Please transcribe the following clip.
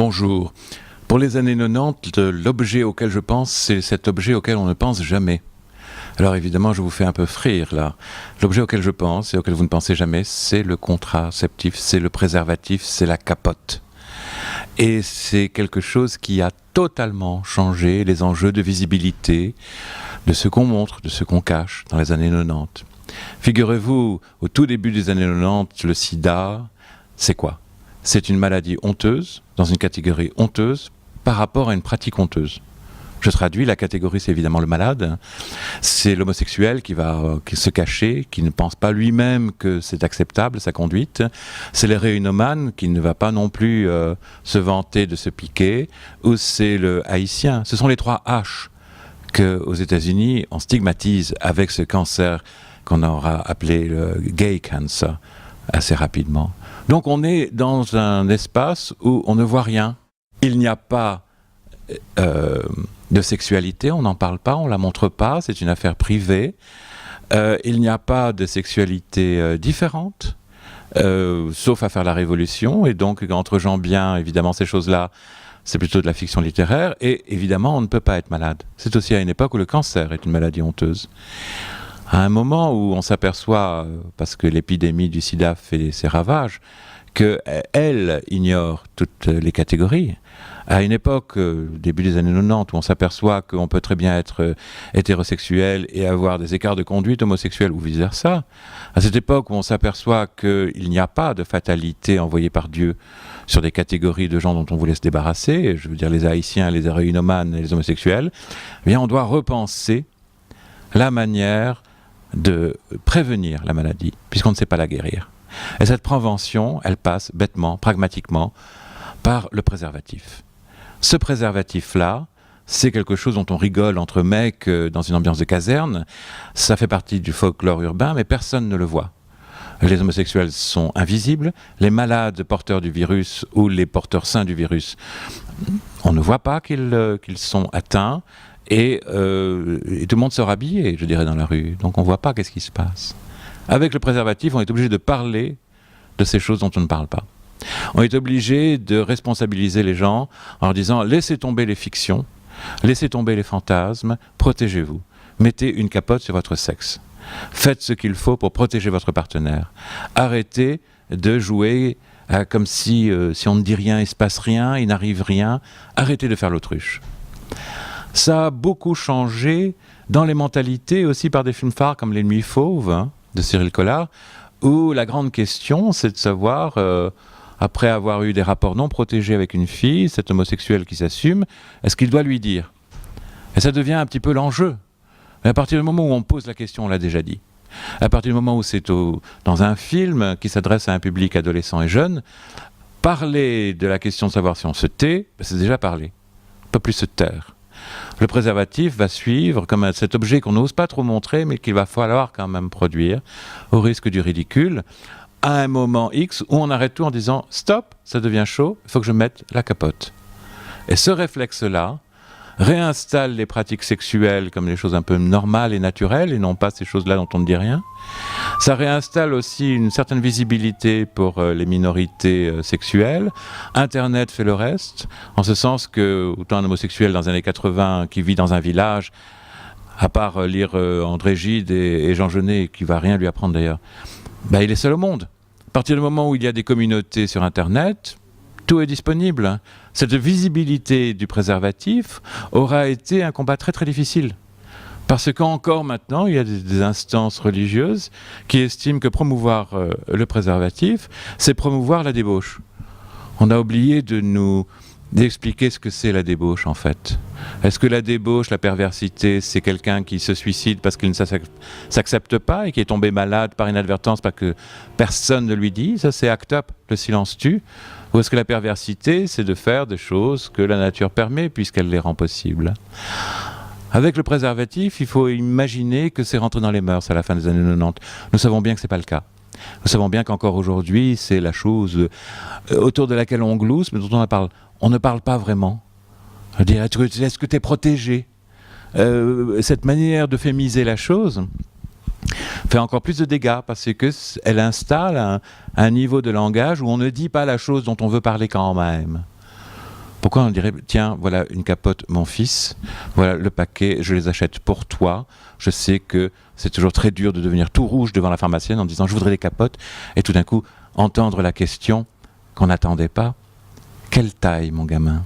Bonjour. Pour les années 90, l'objet auquel je pense, c'est cet objet auquel on ne pense jamais. Alors évidemment, je vous fais un peu frire là. L'objet auquel je pense et auquel vous ne pensez jamais, c'est le contraceptif, c'est le préservatif, c'est la capote. Et c'est quelque chose qui a totalement changé les enjeux de visibilité de ce qu'on montre, de ce qu'on cache dans les années 90. Figurez-vous, au tout début des années 90, le sida, c'est quoi ? C'est une maladie honteuse, dans une catégorie honteuse, par rapport à une pratique honteuse. Je traduis, la catégorie c'est évidemment le malade, c'est l'homosexuel qui va se cacher, qui ne pense pas lui-même que c'est acceptable sa conduite, c'est l'héroïnomane qui ne va pas non plus se vanter de se piquer, ou c'est le haïtien. Ce sont les 3 H qu'aux États-Unis on stigmatise avec ce cancer qu'on aura appelé le gay cancer assez rapidement. Donc on est dans un espace où on ne voit rien. Il n'y a pas de sexualité, on n'en parle pas, on ne la montre pas, c'est une affaire privée. Il n'y a pas de sexualité différente, sauf à faire la révolution. Et donc entre gens bien, évidemment, ces choses-là, c'est plutôt de la fiction littéraire. Et évidemment, on ne peut pas être malade. C'est aussi à une époque où le cancer est une maladie honteuse. À un moment où on s'aperçoit, parce que l'épidémie du sida fait ses ravages, qu'elle ignore toutes les catégories. À une époque, début des années 90, où on s'aperçoit qu'on peut très bien être hétérosexuel et avoir des écarts de conduite homosexuels ou vice-versa. À cette époque où on s'aperçoit qu'il n'y a pas de fatalité envoyée par Dieu sur des catégories de gens dont on voulait se débarrasser, je veux dire les haïtiens, les héroïnomanes et les homosexuels, eh bien on doit repenser la manière de prévenir la maladie, puisqu'on ne sait pas la guérir. Et cette prévention, elle passe bêtement, pragmatiquement, par le préservatif. Ce préservatif-là, c'est quelque chose dont on rigole entre mecs dans une ambiance de caserne. Ça fait partie du folklore urbain, mais personne ne le voit. Les homosexuels sont invisibles. Les malades porteurs du virus ou les porteurs sains du virus, on ne voit pas qu'ils sont atteints. Et tout le monde sort habillé, je dirais, dans la rue. Donc on ne voit pas qu'est-ce qui se passe. Avec le préservatif, on est obligé de parler de ces choses dont on ne parle pas. On est obligé de responsabiliser les gens en leur disant « laissez tomber les fictions, laissez tomber les fantasmes, protégez-vous. Mettez une capote sur votre sexe. Faites ce qu'il faut pour protéger votre partenaire. Arrêtez de jouer comme si on ne dit rien, il ne se passe rien, il n'arrive rien. Arrêtez de faire l'autruche. » Ça a beaucoup changé dans les mentalités, aussi par des films phares comme Les Nuits Fauves, de Cyril Collard, où la grande question, c'est de savoir, après avoir eu des rapports non protégés avec une fille, cet homosexuel qui s'assume, est-ce qu'il doit lui dire ? Et ça devient un petit peu l'enjeu. Mais à partir du moment où on pose la question, on l'a déjà dit. À partir du moment où c'est dans un film qui s'adresse à un public adolescent et jeune, parler de la question de savoir si on se tait, c'est déjà parler. On ne peut plus se taire. Le préservatif va suivre comme cet objet qu'on n'ose pas trop montrer, mais qu'il va falloir quand même produire, au risque du ridicule, à un moment X où on arrête tout en disant « stop, ça devient chaud, il faut que je mette la capote ». Et ce réflexe-là réinstalle les pratiques sexuelles comme des choses un peu normales et naturelles, et non pas ces choses-là dont on ne dit rien. Ça réinstalle aussi une certaine visibilité pour les minorités sexuelles. Internet fait le reste, en ce sens que, autant un homosexuel dans les années 80 qui vit dans un village, à part lire André Gide et Jean Genet, qui ne va rien lui apprendre d'ailleurs, il est seul au monde. À partir du moment où il y a des communautés sur Internet, tout est disponible. Cette visibilité du préservatif aura été un combat très très difficile. Parce qu'encore maintenant, il y a des instances religieuses qui estiment que promouvoir le préservatif, c'est promouvoir la débauche. On a oublié d'expliquer ce que c'est la débauche en fait. Est-ce que la débauche, la perversité, c'est quelqu'un qui se suicide parce qu'il ne s'accepte pas et qui est tombé malade par inadvertance parce que personne ne lui dit ? Ça c'est act up, le silence tue. Ou est-ce que la perversité, c'est de faire des choses que la nature permet puisqu'elle les rend possibles ? Avec le préservatif, il faut imaginer que c'est rentré dans les mœurs à la fin des années 90. Nous savons bien que ce n'est pas le cas. Nous savons bien qu'encore aujourd'hui, c'est la chose autour de laquelle on glousse, mais dont on ne parle pas vraiment. Est-ce que tu es protégé ? Cette manière d'euphémiser la chose fait encore plus de dégâts parce qu'elle installe un niveau de langage où on ne dit pas la chose dont on veut parler quand même. Pourquoi on dirait, tiens, voilà une capote, mon fils, voilà le paquet, je les achète pour toi. Je sais que c'est toujours très dur de devenir tout rouge devant la pharmacienne en disant je voudrais des capotes, et tout d'un coup entendre la question qu'on n'attendait pas. Quelle taille, mon gamin ?